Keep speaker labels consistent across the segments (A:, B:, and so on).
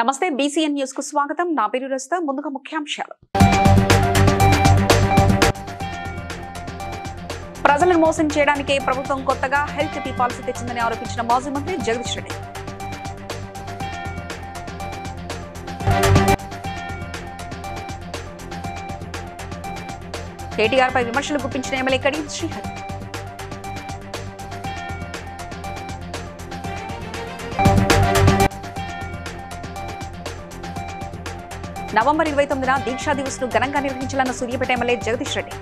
A: నమస్తే BCN news కు స్వాగతం. నా పేరు రస్తా. ముందుగా ముఖ్యాంశాలు. ప్రజలను మోసం చేయడానికే ప్రభుత్వం కొత్తగా హెల్త్ టీ పాలసీ తెచ్చిందని ఆరోపించిన మాజీ మంత్రి జగదీష్ రెడ్డి. కేటీఆర్ పై విమర్శలు గుప్పించిన ఎమ్మెల్యే కడియం శ్రీహరి. నవంబర్ 29న దీక్షా దివస్ ను ఘనంగా నిర్వహించాలన్న సూర్యాపేట ఎమ్మెల్యే జగదీష్ రెడ్డి.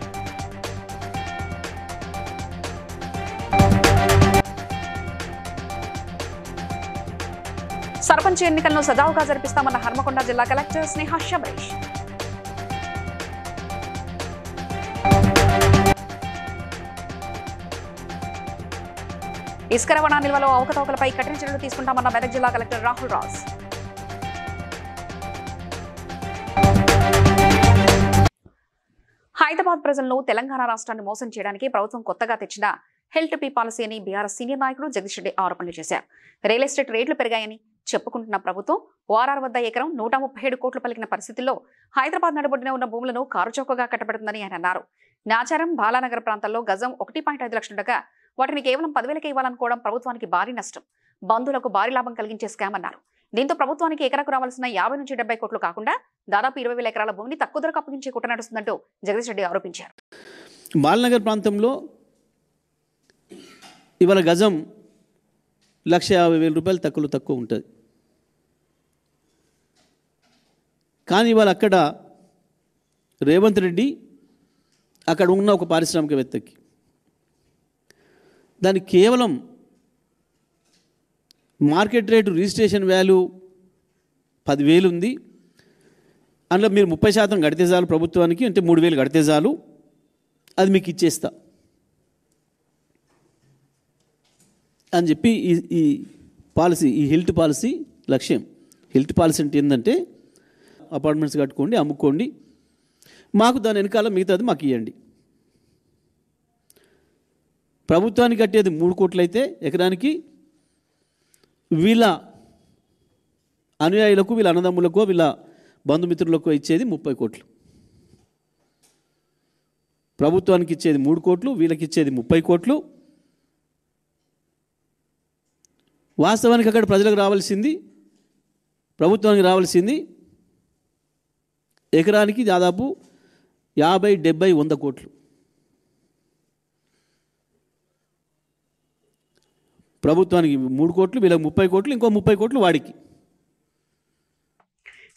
A: సర్పంచ్ ఎన్నికలను సజావుగా జరిపిస్తామన్న హన్మకొండ జిల్లా కలెక్టర్ స్నేహ శబరీష్. ఇసుక రవాణా నిల్వలో అవకతవకలపై కఠిన చర్యలు తీసుకుంటామన్న మెదక్ జిల్లా కలెక్టర్ రాహుల్ రాజ్. హైదరాబాద్ ప్రజలను తెలంగాణ రాష్ట్రాన్ని మోసం చేయడానికి ప్రభుత్వం కొత్తగా తెచ్చిన హెల్త్ పీ పాలసీ అని బీఆర్ఎస్ సీనియర్ నాయకుడు జగదీష్ రెడ్డి ఆరోపణలు చేశారు. రియల్ ఎస్టేట్ రేట్లు పెరిగాయని చెప్పుకుంటున్న ప్రభుత్వం ఓఆర్ఆర్ వద్ద ఎకరం 137 కోట్లు పలికిన పరిస్థితుల్లో హైదరాబాద్ నడుబొడ్డున ఉన్న భూములను కారుచౌకగా కట్టబడుతుందని ఆయన అన్నారు. నాచారం బాలానగర్ ప్రాంతాల్లో గజం 1.5 లక్షలుండగా వాటిని కేవలం 10,000కే ఇవ్వాలనుకోవడం ప్రభుత్వానికి భారీ నష్టం, బంధువులకు భారీ లాభం కలిగించే స్కామ్ అన్నారు. దీంతో ప్రభుత్వానికి ఎకరకు రావాల్సిన 50 నుంచి 70 కోట్లు కాకుండా దాదాపు 20,000 ఎకరాల భూమిని తక్కువ ధరకు అప్పగించే కుట్ర నడుస్తుందంటూ జగదీష్ రెడ్డి ఆరోపించారు.
B: బాలనగర్ ప్రాంతంలో ఇవాళ గజం 1,50,000 రూపాయలు తక్కువ ఉంటుంది. కానీ ఇవాళ అక్కడ రేవంత్ రెడ్డి అక్కడ ఉన్న ఒక పారిశ్రామికవేత్తకి దానికి కేవలం మార్కెట్ రేటు రిజిస్ట్రేషన్ వాల్యూ 10,000 ఉంది. అందులో మీరు 30% కడితే చాలు, ప్రభుత్వానికి అంటే 3,000 కడితే చాలు, అది మీకు ఇచ్చేస్తా అని చెప్పి ఈ పాలసీ, ఈ హెల్త్ పాలసీ లక్ష్యం. హెల్త్ పాలసీ అంటే ఏంటంటే అపార్ట్మెంట్స్ కట్టుకోండి, అమ్ముకోండి, మాకు దాని వెనకాల మిగతాది మాకు ఇవ్వండి. ప్రభుత్వానికి కట్టేది 3 కోట్లు అయితే ఎకరానికి వీళ్ళ అనుయాయులకు, వీళ్ళ అన్నదమ్ములకు, వీళ్ళ బంధుమిత్రులకు ఇచ్చేది 30 కోట్లు. ప్రభుత్వానికి ఇచ్చేది 3 కోట్లు, వీళ్ళకి ఇచ్చేది 30 కోట్లు. వాస్తవానికి అక్కడ ప్రజలకు రావాల్సింది, ప్రభుత్వానికి రావాల్సింది ఎకరానికి దాదాపు 50, 70, 100 కోట్లు. ప్రభుత్వానికి 3 కోట్లు, వీళ్ళకి 30 కోట్లు, ఇంకో 30 కోట్లు వాడికి.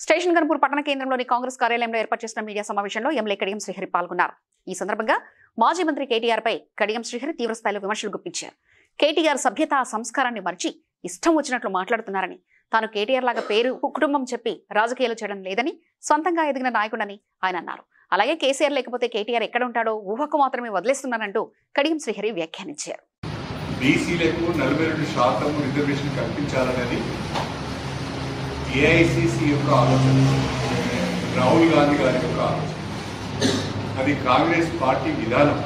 A: స్టేషన్ గన్పూర్ పట్టణ కేంద్రంలోని కాంగ్రెస్ కార్యాలయంలో ఏర్పాటు చేసిన మీడియా సమావేశంలో ఎమ్మెల్యే కడియం శ్రీహరి పాల్గొన్నారు. ఈ సందర్భంగా మాజీ మంత్రి కేటీఆర్ పై కడియం శ్రీహరి తీవ్రస్థాయిలో విమర్శలు గుప్పించారు. కేటీఆర్ సభ్యత, సంస్కారాన్ని మరిచి ఇష్టం వచ్చినట్లు మాట్లాడుతున్నారని, తాను కేటీఆర్ లాగా పేరు, కుటుంబం చెప్పి రాజకీయాలు చేయడం లేదని, సొంతంగా ఎదిగిన నాయకుడని ఆయన అన్నారు. అలాగే కేసీఆర్ లేకపోతే కేటీఆర్ ఎక్కడ ఉంటాడో ఊహకు మాత్రమే వదిలేస్తున్నానంటూ కడియం శ్రీహరి వ్యాఖ్యానించారు.
C: బీసీలకు 42% రిజర్వేషన్ కల్పించాలనేది ఏఐసిసి యొక్క ఆలోచన, రాహుల్ గాంధీ గారి యొక్క ఆలోచన. అది కాంగ్రెస్ పార్టీ విధానం,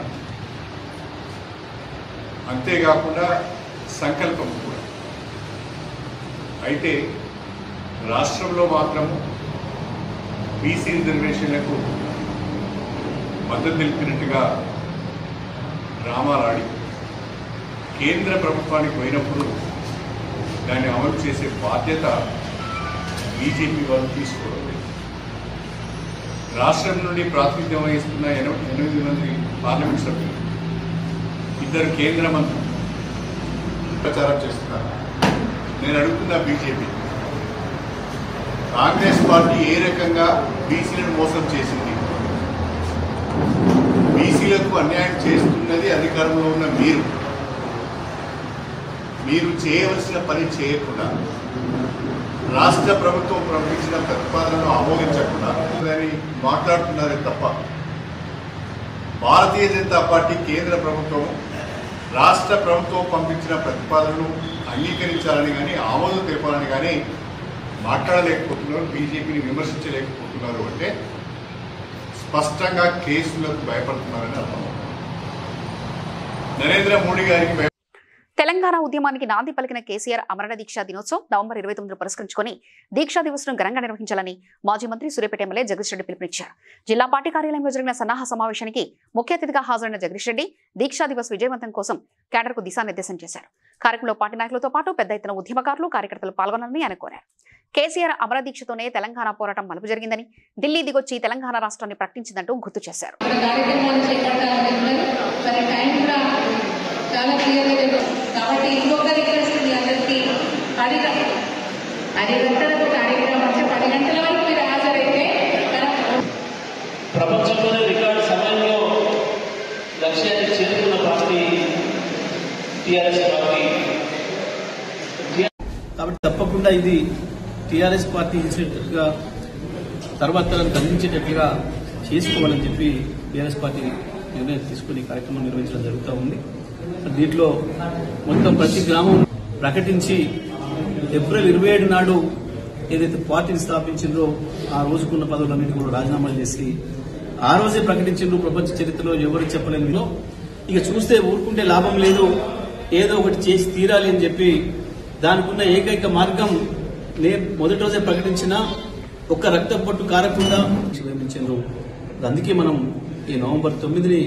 C: అంతేకాకుండా సంకల్పం కూడా. అయితే రాష్ట్రంలో మాత్రము బీసీ రిజర్వేషన్లకు మద్దతు తెలిపినట్టుగా డ్రామాలాడి కేంద్ర ప్రభుత్వానికి పోయినప్పుడు దాన్ని అమలు చేసే బాధ్యత బీజేపీ వాళ్ళు తీసుకోవడం లేదు. రాష్ట్రం నుండి ప్రాతినిధ్యం వహిస్తున్న 8 మంది పార్లమెంట్ సభ్యులు, 2 కేంద్ర మంత్రులు ప్రచారం చేస్తున్నారు. నేను అడుగుతున్నా బీజేపీ, కాంగ్రెస్ పార్టీ ఏ రకంగా బీసీలను మోసం చేసింది? బీసీలకు అన్యాయం చేస్తున్నది అధికారంలో ఉన్న మీరు చేయవలసిన పని చేయకుండా, రాష్ట్ర ప్రభుత్వం పంపించిన ప్రతిపాదనను ఆమోదించకుండా అని మాట్లాడుతున్నారే తప్ప, భారతీయ జనతా పార్టీ కేంద్ర ప్రభుత్వం రాష్ట్ర ప్రభుత్వం పంపించిన ప్రతిపాదనను అంగీకరించాలని కానీ, ఆమోదం తెలపాలని కానీ మాట్లాడలేకపోతున్నారు, బీజేపీని విమర్శించలేకపోతున్నారు అంటే స్పష్టంగా కేసులకు భయపడుతున్నారని అర్థం. నరేంద్ర మోడీ గారికి
A: తెలంగాణ ఉద్యమానికి నాంది పలికిన కేసీఆర్ అమరణ దీక్షా దినోత్సవం నవంబర్ 29 పురస్కరించుకొని దీక్షా దివస్ను ఘనంగా నిర్వహించాలని మాజీ మంత్రి సూర్యాపేట ఎమ్మెల్యే జగదీష్ రెడ్డి పిలుపునిచ్చారు. జిల్లా పార్టీ కార్యాలయంలో జరిగిన సన్నాహ సమావేశానికి ముఖ్య అతిథిగా హాజరైన జగదీష్ రెడ్డి దీక్షా దివస్ విజయవంతం కోసం కేడర్కు దిశానిర్దేశం చేశారు. కార్యక్రమంలో పార్టీ నాయకులతో పాటు పెద్ద ఎత్తున ఉద్యమకారులు కార్యకర్తలు పాల్గొనాలని ఆయన కోరారు. కేసీఆర్ అమర దీక్షతోనే తెలంగాణ పోరాటం మలుపు జరిగిందని, ఢిల్లీ దిగొచ్చి తెలంగాణ రాష్ట్రాన్ని ప్రకటించిందంటూ గుర్తు చేశారు.
D: కాబట్టి ఇంకొక రిక్వెస్ట్ మీ అందరికీ 10 గంటలకు కార్యక్రమం అంటే 10 గంటల వరకు మీరు హాజరైతే
B: ప్రపంచంలోనే రికార్డు సమయంలో లక్ష్యాన్ని చేరుకున్న పార్టీ టీఆర్ఎస్ పార్టీ. కాబట్టి తప్పకుండా ఇది టీఆర్ఎస్ పార్టీ ఇన్సిడెంట్గా తర్వాత అందించేటట్లుగా చేసుకోవాలని చెప్పి టీఆర్ఎస్ పార్టీ నిర్ణయం తీసుకుని కార్యక్రమం నిర్వహించడం జరుగుతూ ఉంది. దీంట్లో మొత్తం ప్రతి గ్రామం ప్రకటించి ఏప్రిల్ 27 నాడు ఏదైతే పార్టీని స్థాపించిందో ఆ రోజుకున్న పదవులన్నింటి కూడా రాజీనామాలు చేసి ఆ రోజే ప్రకటించిండ్రు. ప్రపంచ చరిత్రలో ఎవరు చెప్పలేనిలో ఇక చూస్తే ఊరుకుంటే లాభం లేదు, ఏదో ఒకటి చేసి తీరాలి అని చెప్పి దానికున్న ఏకైక మార్గం నేను మొదటి రోజే ప్రకటించిన ఒక్క రక్తం పట్టు కారకుండా నిర్మించిండ్రు. అందుకే మనం ఈ నవంబర్ 9ని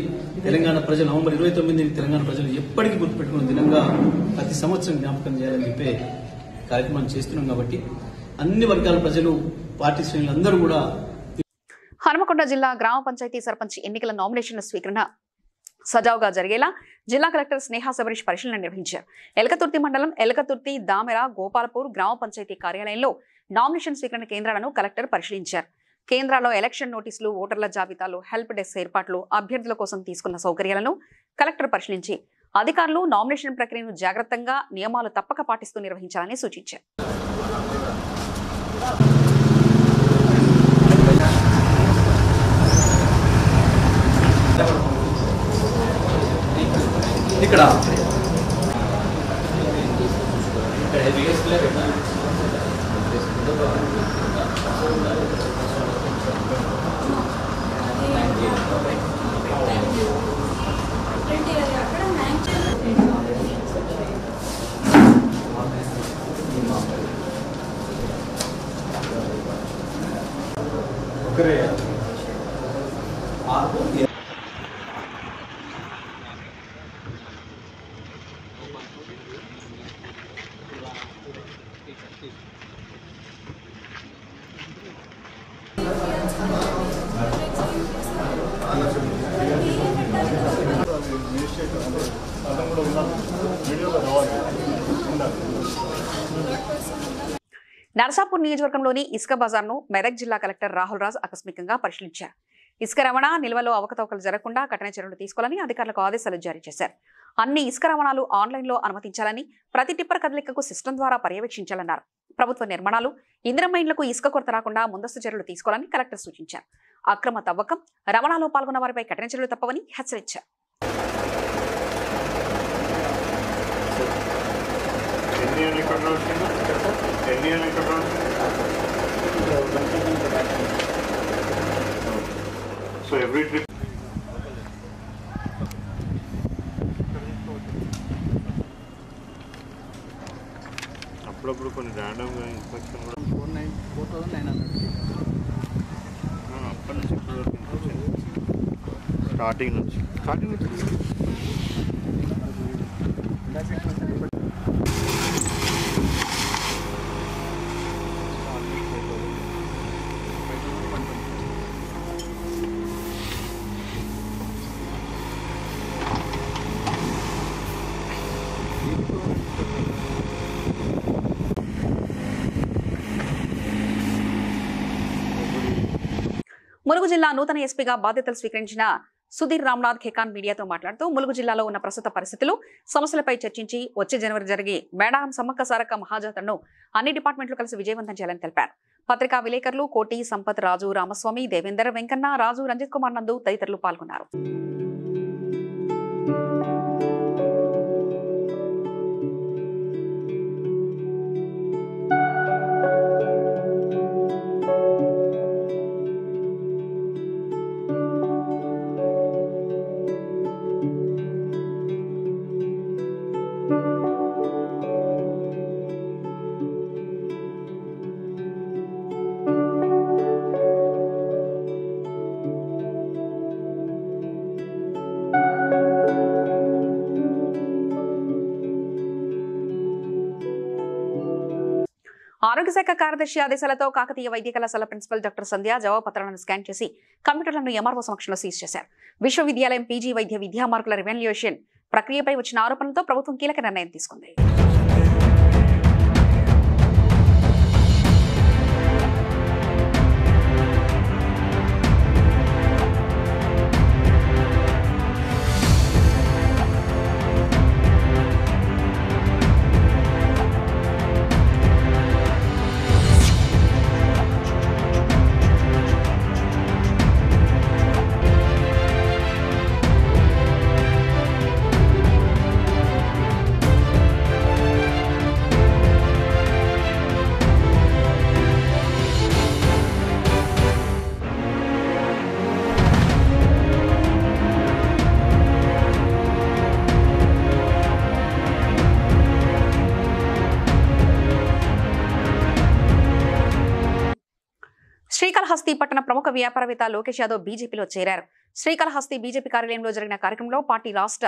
B: తెలంగాణ ప్రజలు, నవంబర్ 29ని తెలంగాణ ప్రజలు ఎప్పటికీ గుర్తుపెట్టుకున్న దినంగా ప్రతి సంవత్సరం జ్ఞాపకం చేయాలని చెప్పే కార్యక్రమం చేస్తున్నాం. కాబట్టి అన్ని వర్గాల ప్రజలు, పార్టీ శ్రేణులందరూ కూడా.
A: హనుమకొండ జిల్లా గ్రామ పంచాయతీ సర్పంచ్ ఎన్నికల నామినేషన్ల స్వీకరణ సజావుగా జరిగేలా జిల్లా కలెక్టర్ స్నేహ సబరీష్ పరిశీలన నిర్వహించారు. ఎలకతుర్తి మండలం ఎలకతుర్తి, దామెర, గోపాలపూర్ గ్రామ పంచాయతీ కార్యాలయంలో నామినేషన్ స్వీకరణ కేంద్రాలను కలెక్టర్ పరిశీలించారు. కేంద్రాల్లో ఎలక్షన్ నోటీసులు, ఓటర్ల జాబితాలు, హెల్ప్ డెస్క్ ఏర్పాట్లు, అభ్యర్థుల కోసం తీసుకున్న సౌకర్యాలను కలెక్టర్ పరిశీలించి అధికారులు నామినేషన్ ప్రక్రియను జాగ్రత్తగా, నియమాలు తప్పక పాటిస్తూ నిర్వహించాలని సూచించారు.
B: ఇక్కడ
A: నర్సాపూర్ నియోజకవర్గంలోని ఇసుక బజార్ను మెదక్ జిల్లా కలెక్టర్ రాహుల్ రాజ్ ఆకస్మికంగా పరిశీలించారు. ఇసుక రవాణా, నిల్వలో అవకతవకలు జరగకుండా కఠిన చర్యలు తీసుకోవాలని అధికారులకు ఆదేశాలు జారీ చేశారు. అన్ని ఇసుక రవాణాలు ఆన్లైన్లో అనుమతించాలని, ప్రతి టిప్పర్ కదలికకు సిస్టమ్ ద్వారా పర్యవేక్షించాలన్నారు. ప్రభుత్వ నిర్మాణాలు, ఇందిరమ్మ ఇండ్లకు ఇసుక కొరత రాకుండా ముందస్తు చర్యలు తీసుకోవాలని కలెక్టర్ సూచించారు. అక్రమ తవ్వకం, రవాణాలో పాల్గొన్న వారిపై కఠిన చర్యలు తప్పవని హెచ్చరించారు.
C: So every trip అప్పుడప్పుడు కొన్ని ర్యాండమ్గా ఇన్స్పెక్షన్ కూడా 4,900 అప్పటి నుంచి ఇప్పుడు వరకు ఇన్స్పెక్షన్ స్టార్టింగ్ నుంచి
A: ములుగు జిల్లా నూతన ఎస్పీగా బాధ్యతలు స్వీకరించిన సుధీర్ రామ్నాథ్ ఖేకాన్ మీడియాతో మాట్లాడుతూ ములుగు జిల్లాలో ఉన్న ప్రస్తుత పరిస్థితులు, సమస్యలపై చర్చించి వచ్చే జనవరి జరిగే మేడారం సమ్మక్క సారక్క మహాజాతరను అన్ని డిపార్ట్మెంట్లు కలిసి విజయవంతం చేయాలని తెలిపారు. పత్రికా విలేకరులు కోటి, సంపత్, రాజు, రామస్వామి, దేవేందర్, వెంకన్న, రాజు, రంజిత్ కుమార్ నందు తదితరులు పాల్గొన్నారు. ఆరోగ్య శాఖ కార్యదర్శి ఆదేశాలతో కాకతీయ వైద్య కళాశాల ప్రిన్సిపల్ డాక్టర్ సంధ్య జవాబుపత్రాలను స్కాన్ చేసి కంప్యూటర్లను ఎంఆర్ఓ సమక్షంలో సీజ్ చేశారు. విశ్వవిద్యాలయం పీజీ వైద్య విద్యా మార్కుల రెవల్యూషన్ ప్రక్రియపై వచ్చిన ఆరోపణలతో ప్రభుత్వం కీలక నిర్ణయం తీసుకుంది. శ్రీకాళహస్తి పట్టణ ప్రముఖ వ్యాపారవేత్త లోకేష్ యాదవ్ బీజేపీలో చేరారు. శ్రీకాళహస్తి బీజేపీ కార్యాలయంలో జరిగిన కార్యక్రమంలో పార్టీ రాష్ట్ర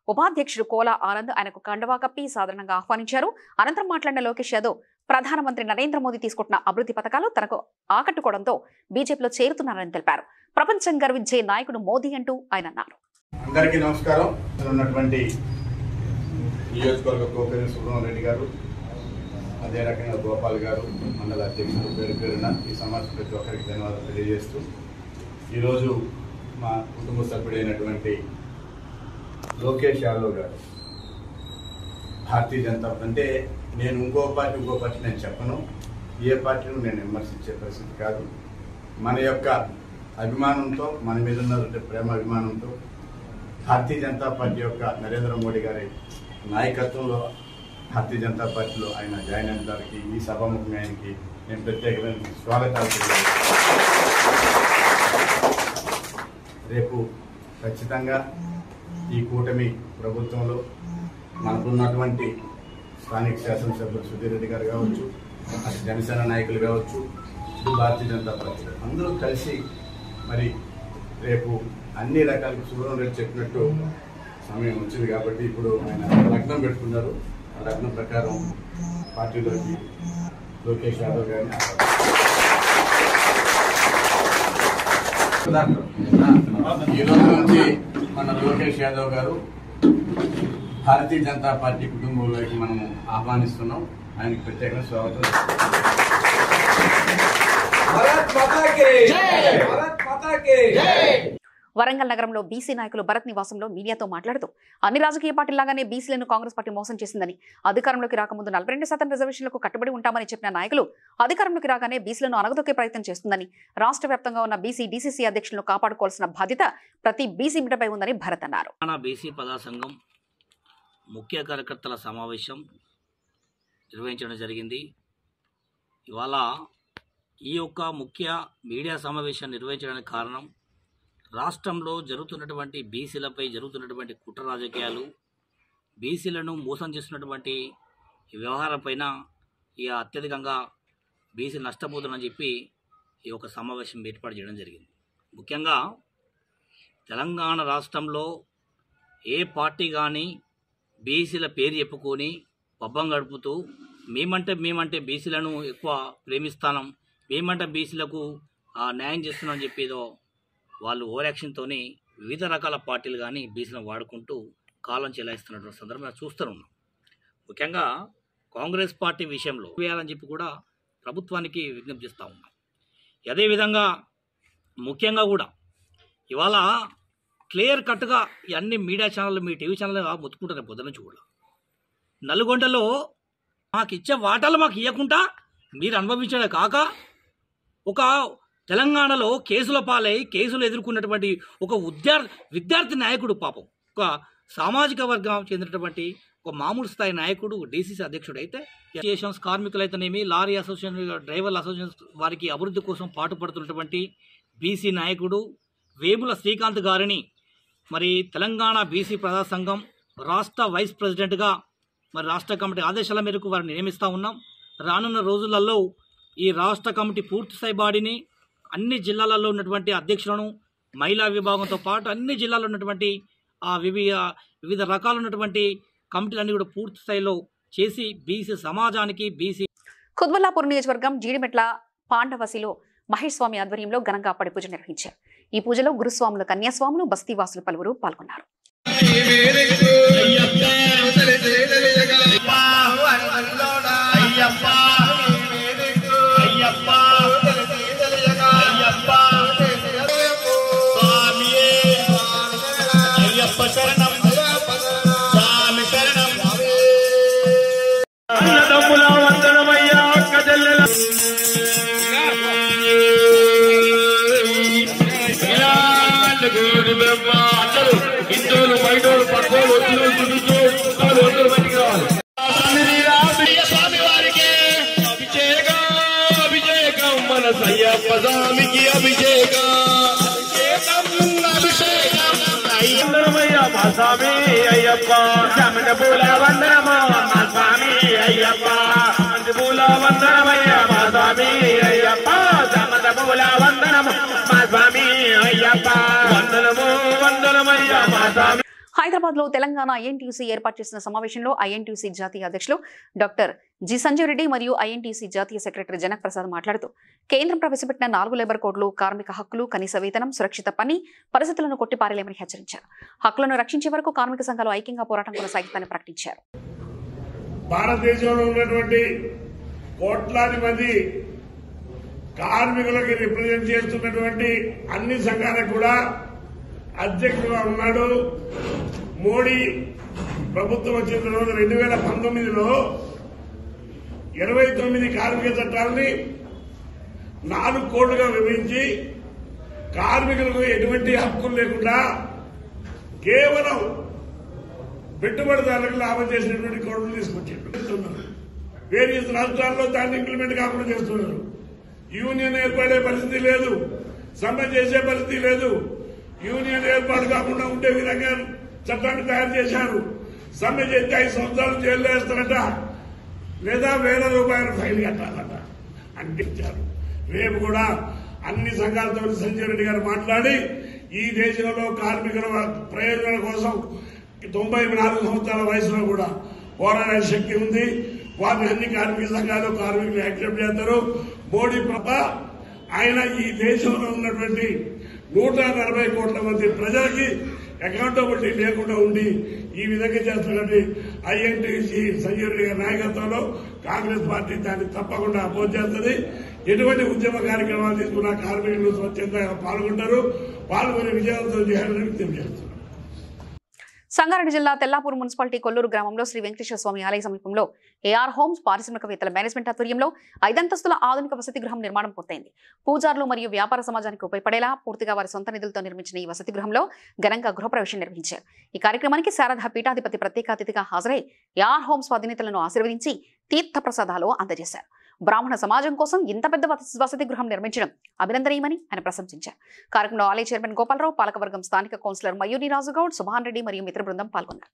A: ఉపాధ్యక్షుడు కోలా ఆనంద్ ఆయనకు కండువా కప్పి సాధారణంగా ఆహ్వానించారు. అనంతరం మాట్లాడిన లోకేష్ యాదవ్ ప్రధానమంత్రి నరేంద్ర మోదీ తీసుకుంటున్న అభివృద్ధి పథకాలు తనకు ఆకట్టుకోవడంతో బీజేపీలో చేరుతున్నారని తెలిపారు. ప్రపంచం గర్వించే నాయకుడు మోదీ అంటూ ఆయన అన్నారు.
C: అందరికీ నమస్కారం. ఉన్నటువంటి నియోజకవర్గ కోపేరు సుబ్రహ్మణ్యం గారు, అదే రకంగా గోపాల్ గారు, మండల అధ్యక్షులు పేరు పేరున ఈ సమాజం ప్రతి ఒక్కరికి ధన్యవాదాలు తెలియజేస్తూ, ఈరోజు మా కుటుంబ సభ్యుడైనటువంటి లోకేష్ యాదవ్ గారు భారతీయ జనతా అంటే నేను ఇంకో పార్టీ నేను చెప్పను, ఏ పార్టీని నేను విమర్శించే పరిస్థితి కాదు. మన యొక్క అభిమానంతో, మన మీద ఉన్న ప్రేమ అభిమానంతో భారతీయ జనతా పార్టీ యొక్క నరేంద్ర మోడీ గారి నాయకత్వంలో భారతీయ జనతా పార్టీలో ఆయన జాయిన్ అయిన దానికి ఈ సభాముఖంగా ఆయనకి నేను ప్రత్యేకమైన స్వాగతాలు తెలియజేస్తాను. రేపు ఖచ్చితంగా ఈ కూటమి ప్రభుత్వంలో మనకున్నటువంటి స్థానిక శాసనసభ్యులు సుధీర్ రెడ్డి గారు కావచ్చు, అటు జనసేన నాయకులు కావచ్చు, ఇటు భారతీయ జనతా పార్టీ అందరూ కలిసి మరి రేపు అన్ని రకాల సుబ్రహ్మణ్యం రెడ్డి చెప్పినట్టు సమయం వచ్చింది కాబట్టి ఇప్పుడు ఆయన లగ్నం పెట్టుకున్నారు. ఆ లగ్నం ప్రకారం పార్టీలోకి లోకేష్ యాదవ్ గారిని ఈ రోజు నుంచి మన లోకేష్ యాదవ్ గారు భారతీయ జనతా పార్టీ కుటుంబంలోకి మనము ఆహ్వానిస్తున్నాం. ఆయనకు ప్రత్యేకంగా స్వాగతం.
A: వరంగల్ నగరంలో బీసీ నాయకులు భరత్ నివాసంలో మీడియాతో మాట్లాడుతూ అన్ని రాజకీయ పార్టీలాగానే బీసీలను కాంగ్రెస్ పార్టీ మోసం చేసిందని, అధికారంలోకి రాకముందు 42% రిజర్వేషన్లకు కట్టుబడి ఉంటామని చెప్పిన నాయకులు అధికారంలోకి రాగానే బీసీలను అనగదొక్కే ప్రయత్నం చేస్తుందని, రాష్ట్ర వ్యాప్తంగా ఉన్న బీసీ డీసీసీ అధ్యక్షులను కాపాడుకోవాల్సిన బాధ్యత ప్రతి బీసీ బిడ్డపై ఉందని భరత్ అన్నారు.
E: బీసీ ప్రజా సంఘం ముఖ్య కార్యకర్తల సమావేశం నిర్వహించడం జరిగింది. ఇవాళ ఈ యొక్క ముఖ్య మీడియా సమావేశం నిర్వహించడానికి కారణం రాష్ట్రంలో జరుగుతున్నటువంటి బీసీలపై జరుగుతున్నటువంటి కుట్ర రాజకీయాలు, బీసీలను మోసం చేస్తున్నటువంటి వ్యవహారంపైన ఇక అత్యధికంగా బీసీ నష్టపోతుందని చెప్పి ఈ యొక్క సమావేశం ఏర్పాటు చేయడం జరిగింది. ముఖ్యంగా తెలంగాణ రాష్ట్రంలో ఏ పార్టీ కానీ బీసీల పేరు చెప్పుకొని పబ్బం గడుపుతూ మేమంటే బీసీలను ఎక్కువ ప్రేమిస్తాం, మేమంటే బీసీలకు న్యాయం చేస్తున్నామని చెప్పేదో వాళ్ళు ఓవర్ యాక్షన్తోని వివిధ రకాల పార్టీలు కానీ బీసీలను వాడుకుంటూ కాలం చెలాయిస్తున్నటువంటి సందర్భం చూస్తున్నాం. ముఖ్యంగా కాంగ్రెస్ పార్టీ విషయంలో వేయాలని చెప్పి కూడా ప్రభుత్వానికి విజ్ఞప్తి చేస్తూ ఉన్నాం. అదేవిధంగా ముఖ్యంగా కూడా ఇవాళ క్లియర్ కట్గా అన్ని మీడియా ఛానళ్ళు, మీ టీవీ ఛానల్ ముత్తుకుంటారు పొద్దున నుంచి కూడా. నల్గొండలో మాకు ఇచ్చే వాటాలు మాకు ఇవ్వకుండా మీరు అనుభవించడే కాక ఒక తెలంగాణలో కేసుల పాలై కేసులు ఎదుర్కొన్నటువంటి ఒక విద్యార్థి నాయకుడు, పాపం ఒక సామాజిక వర్గం చెందినటువంటి ఒక మామూలు స్థాయి నాయకుడు డీసీసీ అధ్యక్షుడు అయితే, అసోసియేషన్స్ కార్మికులైతేనేమి, లారీ అసోసియేషన్, డ్రైవర్ల అసోసియేషన్ వారికి అభివృద్ధి కోసం పాటుపడుతున్నటువంటి బీసీ నాయకుడు వేముల శ్రీకాంత్ గారిని మరి తెలంగాణ బీసీ ప్రజా సంఘం రాష్ట్ర వైస్ ప్రెసిడెంట్గా మరి రాష్ట్ర కమిటీ ఆదేశాల మేరకు వారిని నియమిస్తూ ఉన్నాం. రానున్న రోజులలో ఈ రాష్ట్ర కమిటీ పూర్తిస్థాయి బాడీని అన్ని జిల్లాలలో ఉన్నటువంటి అధ్యక్షులను, మహిళా విభాగంతో పాటు అన్ని జిల్లాల్లో ఉన్నటువంటి వివిధ రకాలు ఉన్నటువంటి కమిటీలన్నీ కూడా పూర్తి స్థాయిలో చేసి బీసీ సమాజానికి
A: కుత్బుల్లాపూర్ నియోజకవర్గం జీడిమెట్ల పాండవసిలో మహేష్ స్వామి ఆధ్వర్యంలో ఘనంగా పడి పూజ నిర్వహించారు. ఈ పూజలో గురుస్వాములు, కన్యాస్వాములు, బస్తీవాసులు పలువురు పాల్గొన్నారు. హైదరాబాద్ లో తెలంగాణ ఐఎన్టీయూసీ ఏర్పాటు చేసిన సమావేశంలో ఐఎన్టీయూసీ జాతీయ అధ్యక్షులు డాక్టర్ జి సంజీవ్ రెడ్డి మరియు ఐఎన్టీయూసీ జాతీయ సెక్రటరీ జనక్ ప్రసాద్ మాట్లాడుతూ కేంద్రం ప్రవేశపెట్టిన 4 లేబర్ కోడ్లు కార్మిక హక్కులు, కనీస వేతనం, సురక్షిత పని పరిస్థితులను కొట్టిపారేలేమని హెచ్చరించారు. హక్కులను రక్షించే వరకు కార్మిక సంఘాలు ఐక్యంగా పోరాటం కొనసాగిస్తారని ప్రకటించారు.
F: భారతదేశంలో ఉన్నటువంటి కోట్లాది మంది కార్మికులకి రిప్రజెంట్ చేస్తున్నటువంటి అన్ని సంఘాలకు కూడా అధ్యక్షుడుగా ఉన్నాడు. మోడీ ప్రభుత్వం వచ్చిన తర్వాత 2019లో 29 కార్మిక చట్టాలని 4 కోడ్లుగా విభజించి కార్మికులకు ఎటువంటి హక్కులు లేకుండా కేవలం పెట్టుబడిదారులకు లాభం చేసినటువంటి కోడ్లు తీసుకొచ్చేస్తున్నారు. వేరియస్ రాష్ట్రాల్లో దాన్ని ఇంప్లిమెంట్ కాకుండా చేస్తున్నారు. యూనియన్ ఏర్పడే పరిస్థితి లేదు, సమ్మె చేసే పరిస్థితి లేదు. యూనియన్ ఏర్పాటు కాకుండా ఉండే విధంగా చట్టాన్ని తయారు చేశారు. సమ్మె చేస్తే 5 సంవత్సరాలు జైల్లో వేస్తారట, లేదా ₹1,000 ఫైన్ కట్టాలట అంటించారు. రేపు కూడా అన్ని సంఘాలతో సంజయ్ రెడ్డి గారు మాట్లాడి ఈ దేశంలో కార్మికుల ప్రయోజనాల కోసం 94 సంవత్సరాల వయసులో కూడా పోరాడే శక్తి ఉంది. వారిని అన్ని కార్మిక సంఘాలు కార్మికులు యాక్సెప్ట్ చేస్తారు. మోడీ ప్రభ ఆయన ఈ దేశంలో ఉన్నటువంటి 140 కోట్ల మంది ప్రజలకి అకౌంటబిలిటీ లేకుండా ఉండి ఈ విధంగా చేస్తున్నటువంటి ఐఎన్టీయూసీ సంజయ్ రెడ్డి గారి నాయకత్వంలో కాంగ్రెస్ పార్టీ దాన్ని తప్పకుండా అపోజ్ చేస్తుంది. ఎటువంటి ఉద్యమ కార్యక్రమాలు తీసుకున్న కార్మికులు స్వచ్ఛందంగా పాల్గొని విజయవంతం చేయాలని విజ్ఞప్తి చేస్తున్నారు.
A: సంగారెడ్డి జిల్లా తెల్లాపూర్ మున్సిపాలిటీ కొల్లూరు గ్రామంలో శ్రీ వెంకటేశ్వర స్వామి ఆలయ సమీపంలో ఏఆర్ హోమ్స్ పారిశ్రామికవేత్తల మేనేజ్మెంట్ ఆధ్వర్యంలో 5 అంతస్తుల ఆధునిక వసతి గృహం నిర్మాణం పూర్తయింది. పూజారులు మరియు వ్యాపార సమాజానికి ఉపయోగపడేలా పూర్తిగా వారి సొంత నిధులతో నిర్మించిన ఈ వసతి గృహంలో ఘనంగా గృహప్రవేశం నిర్వహించారు. ఈ కార్యక్రమానికి శారదా పీఠాధిపతి ప్రత్యేక అతిథిగా హాజరై ఏఆర్ హోమ్స్ అధినేతలను ఆశీర్వదించి తీర్థ ప్రసాదాలు అందజేశారు. బ్రాహ్మణ సమాజం కోసం ఇంత పెద్ద వసతి గృహం నిర్మించడం అభినందనీయమని ఆయన ప్రశంసించారు. కార్యక్రమంలో ఆలయ చైర్మన్ గోపాలరావు, పాలకవర్గం స్థానిక కౌన్సిలర్ మయూరి రాజుగౌడ్, సుభాన్ రెడ్డి మరియు మిత్ర బృందం పాల్గొన్నారు.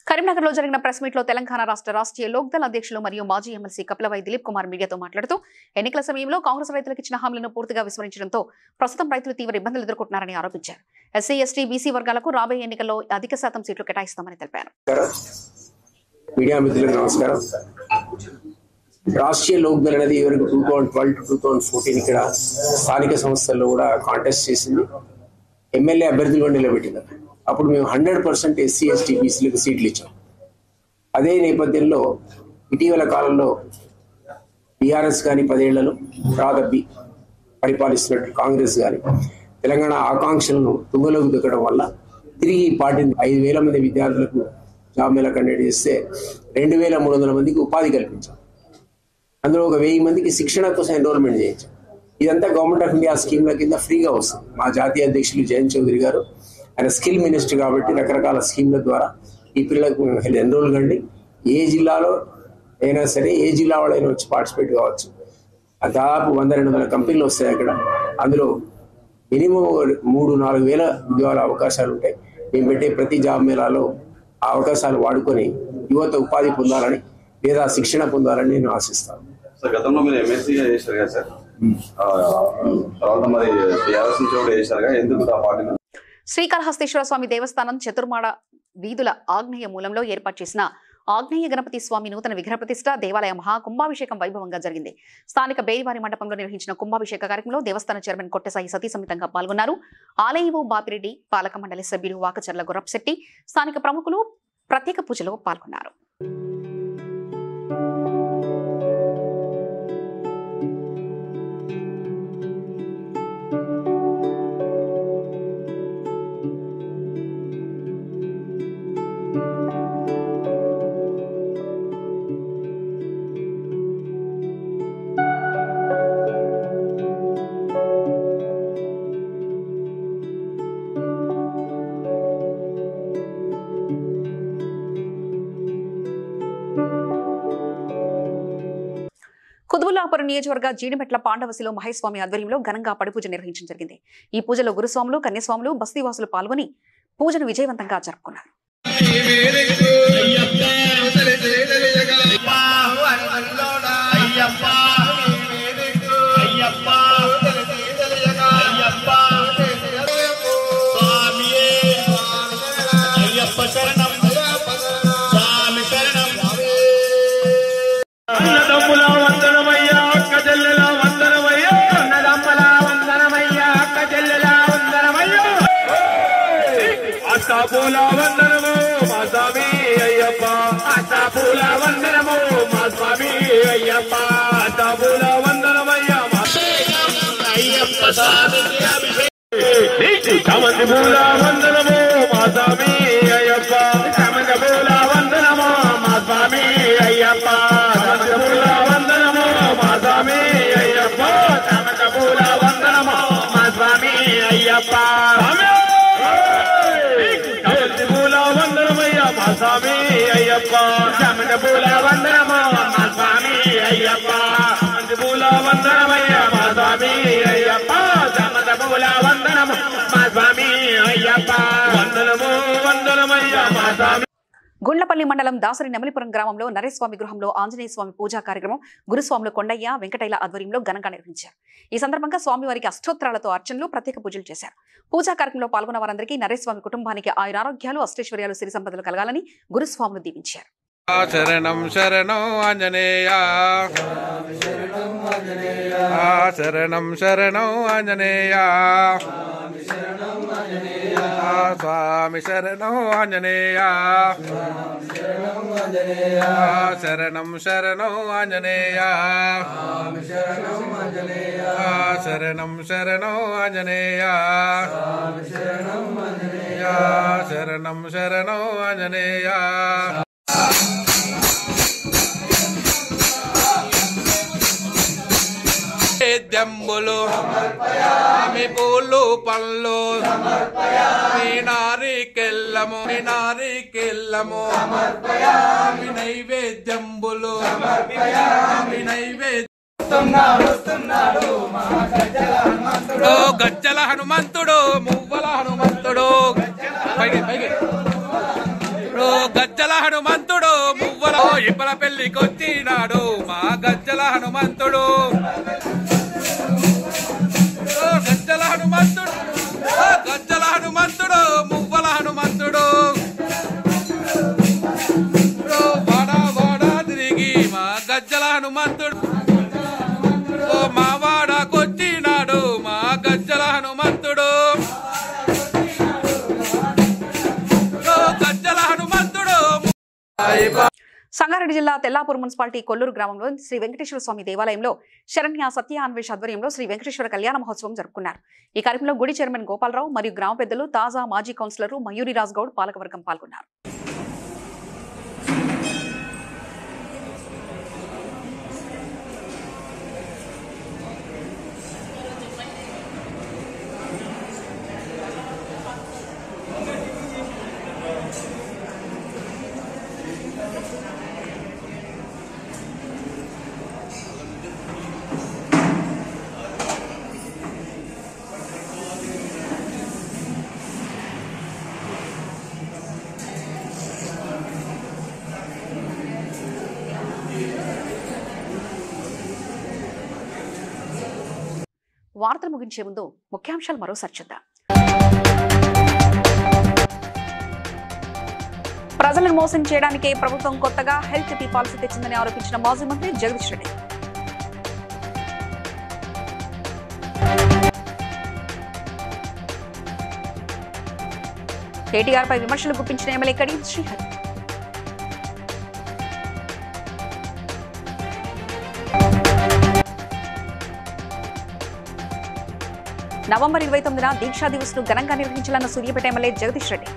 A: కరీంనగర్లో జరిగిన ప్రెస్ మీట్ లో తెలంగాణ రాష్ట్రీయ లోక్దళ్ అధ్యక్షులు మరియు మాజీ ఎమ్మెల్సీ కపిలవై దిలీప్ కుమార్ మీడియాతో మాట్లాడుతూ ఎన్నికల సమయంలో కాంగ్రెస్ రైతులకు ఇచ్చిన హామీలను పూర్తిగా విస్మరించడంతో ప్రస్తుతం రైతులు తీవ్ర ఇబ్బందులు ఎదుర్కొంటున్నారని ఆరోపించారు. ఎస్సీ, ఎస్టీ, బీసీ వర్గాలకు రాబోయే ఎన్నికల్లో అధిక శాతం సీట్లు కేటాయిస్తామని తెలిపారు.
G: మీడియా మిత్రులకు నమస్కారం. రాష్ట్రీయ లోక్దళ్ అనేది 2012 to 2014 ఇక్కడ స్థానిక సంస్థల్లో కూడా కాంటెస్ట్ చేసింది. ఎమ్మెల్యే అభ్యర్థులు నిలబెట్టింది. అప్పుడు మేము 100% ఎస్సీ, ఎస్టీ, బీసీలకు సీట్లు ఇచ్చాం. అదే నేపథ్యంలో ఇటీవల కాలంలో టీఆర్ఎస్ కానీ 10 ఏళ్లలో తర్వాత పరిపాలిస్తున్నట్టు కాంగ్రెస్ కానీ తెలంగాణ ఆకాంక్షలను తుంగలోకి దొక్కడం వల్ల తిరిగి పార్టీని 5,000 మంది విద్యార్థులకు జాబ్ మేళా కండక్ట్ చేస్తే 2300 మందికి ఉపాధి కల్పించాం. అందులో ఒక 1000 మందికి శిక్షణ కోసం ఎన్రోల్మెంట్ చేయించాం. ఇదంతా గవర్నమెంట్ ఆఫ్ ఇండియా స్కీమ్ల కింద ఫ్రీగా వస్తుంది. మా జాతీయ అధ్యక్షులు జయంత్ చౌదరి గారు, ఆయన స్కిల్ మినిస్టర్ కాబట్టి రకరకాల స్కీమ్ల ద్వారా ఈ పిల్లలకు ఎన్రోల్ కండి. ఏ జిల్లాలో అయినా సరే, ఏ జిల్లా వాళ్ళైనా వచ్చి పార్టిసిపేట్ కావచ్చు. దాదాపు 100-200 కంపెనీలు వస్తాయి అక్కడ. అందులో మినిమం 3-4 వేల ఉద్యోగాల అవకాశాలు ఉంటాయి. మేము పెట్టే ప్రతి జాబ్ మేళాలో ఆ అవకాశాలు వాడుకొని యువత ఉపాధి పొందాలని లేదా శిక్షణ పొందాలని నేను ఆశిస్తాను.
H: సార్, గతంలో మీరు ఎంఎస్సీగా చేశారు కదా సార్, తర్వాత మరి టీఆర్ఎస్ నుంచి కూడా చేశారుగా, ఎందుకు ఆ పార్టీ?
A: శ్రీకాళహస్తీశ్వర స్వామి దేవస్థానం చతుర్మాడ వీధుల ఆగ్నేయ మూలంలో ఏర్పాటు చేసిన ఆగ్నేయ గణపతి స్వామి నూతన విగ్రహ ప్రతిష్ట దేవాలయ మహాకుంభాభిషేకం వైభవంగా జరిగింది. స్థానిక బేరివారి మండపంలో నిర్వహించిన కుంభాభిషేక కార్యక్రమంలో దేవస్థాన చైర్మన్ కొట్టెసాయి సతీ సమేతంగా పాల్గొన్నారు. ఆలయవు బాపిరెడ్డి, పాలక మండలి సభ్యులు వాకచర్ల గుర్రప్శెట్టి, స్థానిక ప్రముఖులు ప్రత్యేక పూజలో పాల్గొన్నారు. కుతుబుల్లాపురం నియోజకవర్గ జీడిమెట్ల పాండవశిలో మహేస్వామి ఆధ్వర్యంలో ఘనంగా పడిపూజ నిర్వహించడం జరిగింది. ఈ పూజలో గురుస్వాములు, కన్యస్వాములు, బస్తీవాసులు పాల్గొని పూజను విజయవంతంగా జరుపుకున్నారు.
I: పూల వందనము మా స్వామి అయ్యప్ప, పూల వందనము మా స్వామి అయ్యప్ప, పూల వందనమయ్య అయ్యప్ప స్వామి చామంతి పూల వందనము మా స్వామి అయ్యప్ప, చామంతి పూల వందనము మా స్వామి అయ్యప్ప, చామంతి పూల వందనము మా స్వామి అయ్యప్ప, చామంతి పూల వందనము మా స్వామి అయ్యప్ప, స్వామి అయ్యప్ప, చామంతి పూల వందనము మా స్వామి అయ్యప్ప, చామంతి పూల వందనమయ్య మా స్వామి అయ్యప్ప, చామంతి పూల వందనము మా స్వామి అయ్యప్ప, వందనము వందనమయ్య మా స్వామి.
A: గుండ్లపల్లి మండలం దాసరి నెమలిపురం గ్రామంలో నరేస్వామి గృహంలో ఆంజనేయ స్వామి పూజా కార్యక్రమం గురుస్వాములు కొండయ్య, వెంకటైల ఆధ్వర్యంలో ఘనంగా నిర్వహించారు. ఈ సందర్భంగా స్వామివారికి అష్టోత్తరాలతో అర్చనలు, ప్రత్యేక పూజలు చేశారు. పూజా కార్యక్రమంలో పాల్గొన్న వారందరికీ నరేస్వామి కుటుంబానికి ఆయురారోగ్యాలు, అష్టైశ్వర్యాలు, సిరి సంపదలు కలగాలని గురుస్వాములు దీవించారు.
J: శరణం శరణం ఆంజనేయ, శరణం శరణం ఆంజనేయ, స్వామి శరణం ఆంజనేయ, శరణం శరణం ఆంజనేయ, శరణం శరణం ఆంజనేయ, శరణం శరణం ఆంజనేయ. దెంబులు మీ పూలు పళ్ళు మీ నారికెళ్ళము, మీ నారికెళ్ళము మీ నైవేద్యంబులు, మీ నైవేద్యం గజ్జల హనుమంతుడు, మువ్వల హనుమంతుడు, పైకి పైకి గజ్జల హనుమంతుడు, మువ్వల ఇప్పల పెళ్లికొచ్చినాడు మా గజ్జల హనుమంతుడు, గజ్జల హనుమంతుడు, గజ్జల హనుమంతుడు, మువ్వల హనుమంతుడు, వాడ వాడ తిరిగి మా గజ్జల హనుమంతుడు మా వాడకొచ్చినాడు మా గజ్జల హనుమంతుడు, గజ్జల హనుమంతుడు.
A: సంగారెడ్డి జిల్లా తెల్లాపూర్ మున్సిపాలిటీ కొల్లూరు గ్రామంలో శ్రీ వెంకటేశ్వర స్వామి దేవాలయంలో శరణ్య సత్య అన్వేష్ ఆధ్వర్యంలో శ్రీ వెంకటేశ్వర కళ్యాణ మహోత్సవం జరుపుకున్నారు. ఈ కార్యక్రమంలో గుడి చైర్మన్ గోపాలరావు మరియు గ్రామ పెద్దలు, తాజా మాజీ కౌన్సిలర్ మయూరి రాజ్ గౌడ్, పాలకవర్గం పాల్గొన్నారు. వార్తలు ముగించే ముందు ముఖ్యాంశాలు మరోసారి చూద్దాం. ప్రజలను మోసం చేయడానికే ప్రభుత్వం కొత్తగా హెల్త్ పీ పాలసీ తెచ్చిందని ఆరోపించిన మాజీ మంత్రి జగదీష్ రెడ్డి. కేటీఆర్ పై విమర్శలు గుప్పించిన ఎమ్మెల్యే కడియం శ్రీహరి. నవంబర్ 29న దీక్షా దివస్ ను ఘనంగా నిర్వహించాలన్న సూర్యాపేట ఎమ్మెల్యే జగదీష్ రెడ్డి.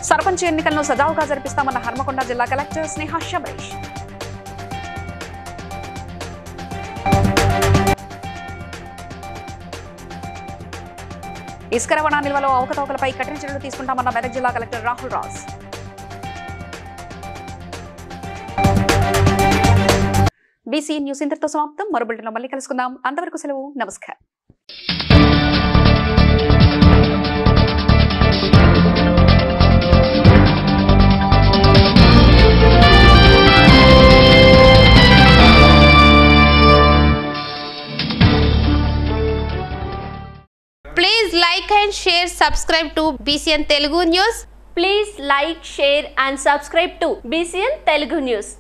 A: సర్పంచ్ ఎన్నికలను సజావుగా జరిపిస్తామన్న హన్మకొండ జిల్లా కలెక్టర్ స్నేహ శబరీష్. ఇసుక రవాణా నిల్వలో అవకతవకలపై కఠిన చర్యలు తీసుకుంటామన్న మెదక్ జిల్లా collector Rahul Raj. BC news ఇంతటితో సమాప్తం. మరో బులెటిన్లో మళ్ళీ కలుసుకుందాం. అంతవరకు సెలవు. నమస్కారం.
K: Please like and share, subscribe to BCN Telugu News.
L: Please like, share and subscribe to BCN Telugu News.